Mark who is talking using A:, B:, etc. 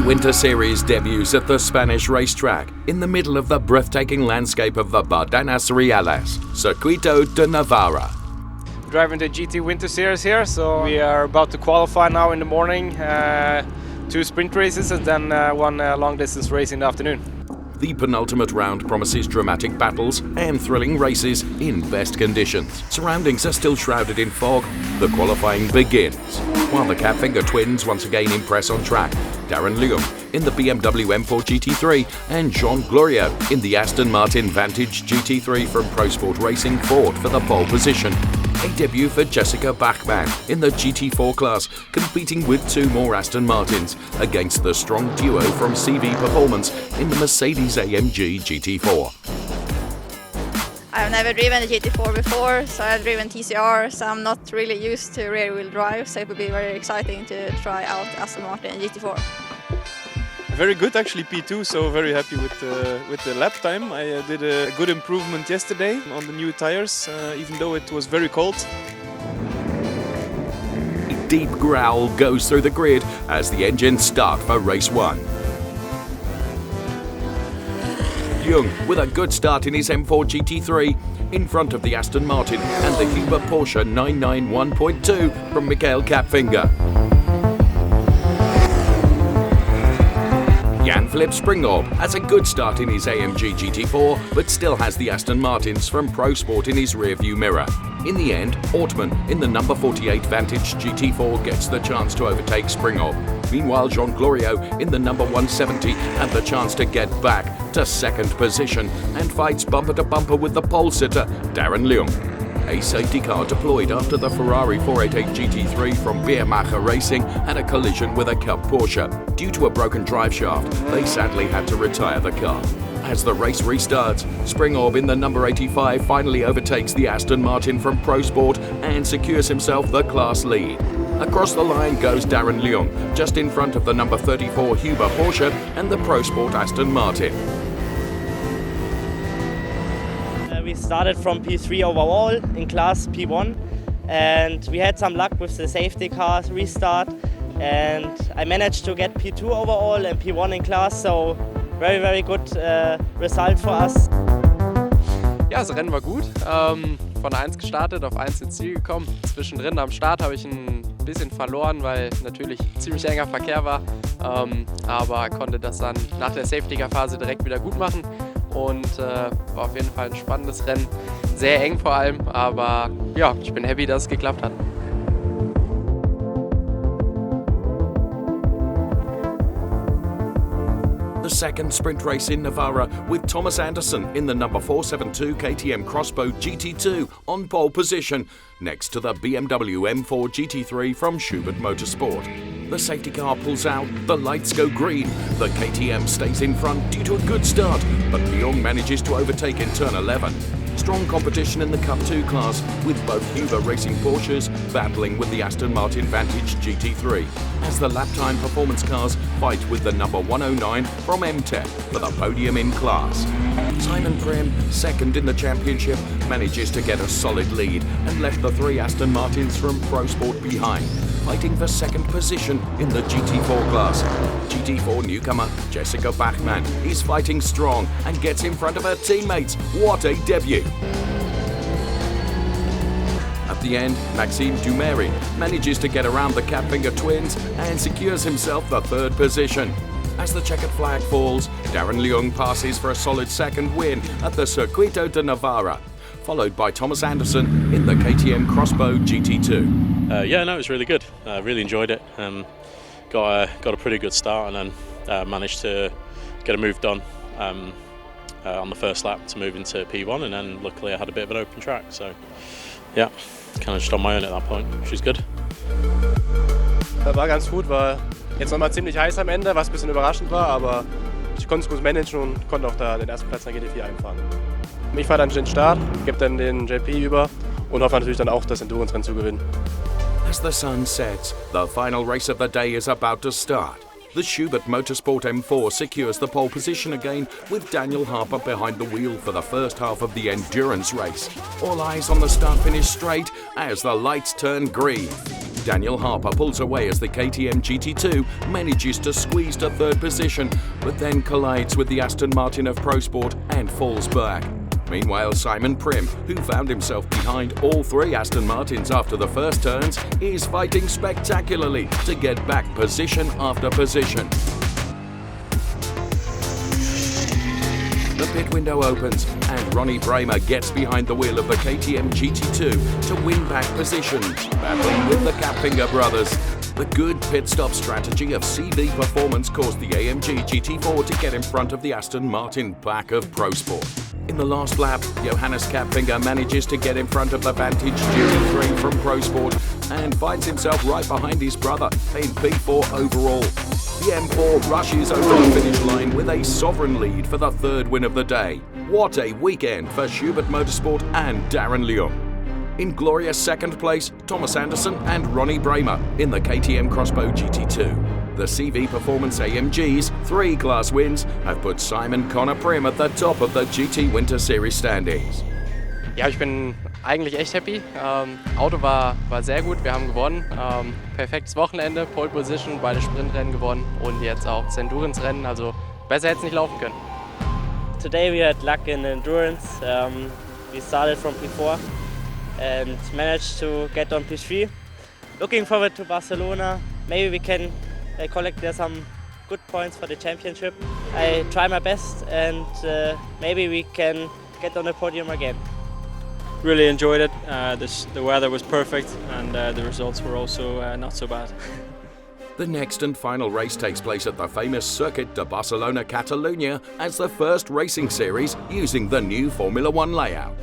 A: Winter Series debuts at the Spanish racetrack in the middle of the breathtaking landscape of the Bardenas Reales, Circuito de Navarra.
B: Driving the GT Winter Series here, so we are about to qualify now in the morning, 2 sprint races and then 1 long distance race in the afternoon.
A: The penultimate round promises dramatic battles and thrilling races in best conditions. Surroundings are still shrouded in fog. The qualifying begins. While the Capfinger twins once again impress on track, Darren Leung in the BMW M4 GT3 and Jean Glorieux in the Aston Martin Vantage GT3 from Pro Sport Racing fought for the pole position. A debut for Jessica Bachmann in the GT4 class, competing with 2 more Aston Martins against the strong duo from CV Performance in the Mercedes-AMG GT4.
C: I've never driven a GT4 before, so I've driven TCR, so I'm not really used to rear-wheel drive, so it would be very exciting to try out Aston Martin GT4.
D: Very good, actually P2, so very happy with the lap time. I did a good improvement yesterday on the new tires, even though it was very cold.
A: A deep growl goes through the grid as the engines start for race 1. Leung with a good start in his M4 GT3 in front of the Aston Martin and the Huber Porsche 991.2 from Michael Kapfinger. Jan-Philipp Springorb has a good start in his AMG GT4, but still has the Aston Martins from Pro Sport in his rearview mirror. In the end, Ortmann in the number 48 Vantage GT4 gets the chance to overtake Springorb. Meanwhile, Jean Glorieux in the number 170 had the chance to get back to 2nd position and fights bumper to bumper with the pole sitter, Darren Leung. A safety car deployed after the Ferrari 488 GT3 from Biermacher Racing had a collision with a Cup Porsche. Due to a broken drive shaft, they sadly had to retire the car. As the race restarts, Springorb in the number 85 finally overtakes the Aston Martin from Pro Sport and secures himself the class lead. Across the line goes Darren Leung, just in front of the number 34 Huber Porsche and the Pro Sport Aston Martin.
E: We started from P3 overall in class P1 and we had some luck with the safety car restart and I managed to get P2 overall and P1 in class, so very good result for us.
F: Ja, das Rennen war gut. Von 1 gestartet, auf 1 ins Ziel gekommen. Zwischendrin am Start habe ich ein bisschen verloren, weil natürlich ziemlich enger Verkehr war, aber konnte das dann nach der Safety-Car-Phase direkt wieder gut machen. Und war auf jeden Fall ein spannendes Rennen, sehr eng vor allem, aber ja, ich bin happy, dass es geklappt hat.
A: The second sprint race in Navarra with Thomas Anderson in the number 472 KTM Crossbow GT2 on pole position next to the BMW M4 GT3 from Schubert Motorsport. The safety car pulls out, the lights go green, the KTM stays in front due to a good start, but Leung manages to overtake in turn 11. Strong competition in the Cup 2 class with both Huber Racing Porsches battling with the Aston Martin Vantage GT3 as the lap time performance cars fight with the number 109 from MTech for the podium in class. Simon Prim, second in the championship, manages to get a solid lead and left the 3 Aston Martins from Pro Sport behind, fighting for 2nd position in the GT4 class. GT4 newcomer Jessica Bachmann is fighting strong and gets in front of her teammates. What a debut! At the end, Maxime Dumery manages to get around the Capfinger twins and secures himself the 3rd position. As the checkered flag falls, Darren Leung passes for a solid 2nd win at the Circuito de Navarra, followed by Thomas Anderson in the KTM Crossbow GT2.
G: Yeah, no, it was really good. I really enjoyed it. Got a pretty good start and then managed to get a move done on the first lap to move into P1, and then luckily I had a bit of an open track. So yeah, kind of just on my own at that point, which is good.
D: War ganz gut, war jetzt nochmal ziemlich heiß am Ende, was ein bisschen überraschend war, aber ich konnte es gut managen und konnte auch da den ersten Platz in der GT4 einfahren. Ich fahre dann den Start, gebe dann den JP über und hoffe natürlich dann auch, das Endurance-Rennen zu gewinnen.
A: As the sun sets, the final race of the day is about to start. The Schubert Motorsport M4 secures the pole position again with Daniel Harper behind the wheel for the first half of the endurance race. All eyes on the start-finish straight as the lights turn green. Daniel Harper pulls away as the KTM GT2 manages to squeeze to third position, but then collides with the Aston Martin of Pro Sport and falls back. Meanwhile, Simon Prim, who found himself behind all three Aston Martins after the first turns, is fighting spectacularly to get back position after position. The pit window opens and Ronnie Bramer gets behind the wheel of the KTM GT2 to win back positions, battling with the Capfinger brothers. The good pit stop strategy of CV Performance caused the AMG GT4 to get in front of the Aston Martin pack of Pro Sport. In the last lap, Johannes Capfinger manages to get in front of the Vantage GT3 from Pro Sport and finds himself right behind his brother in P4 overall. The M4 rushes over the finish line with a sovereign lead for the third win of the day. What a weekend for Schubert Motorsport and Darren Leung. In glorious second place, Thomas Anderson and Ronnie Bramer in the KTM Crossbow GT2. The CV Performance AMG's 3 class wins have put Simon Connor Prim at the top of the GT Winter Series standings.
F: Ja, ich bin eigentlich echt happy. Auto war sehr gut, wir haben gewonnen. Perfektes Wochenende, Pole Position, beide Sprintrennen gewonnen und jetzt auch das Endurance-Rennen, also besser hätte es nicht laufen können.
E: Today we had luck in endurance. We started from P4 and managed to get on P3. Looking forward to Barcelona. Maybe we can collect there some good points for the championship. I try my best and maybe we can get on the podium again.
H: Really enjoyed it. The weather was perfect and the results were also not so bad.
A: The next and final race takes place at the famous Circuit de Barcelona, Catalunya as the first racing series using the new Formula One layout.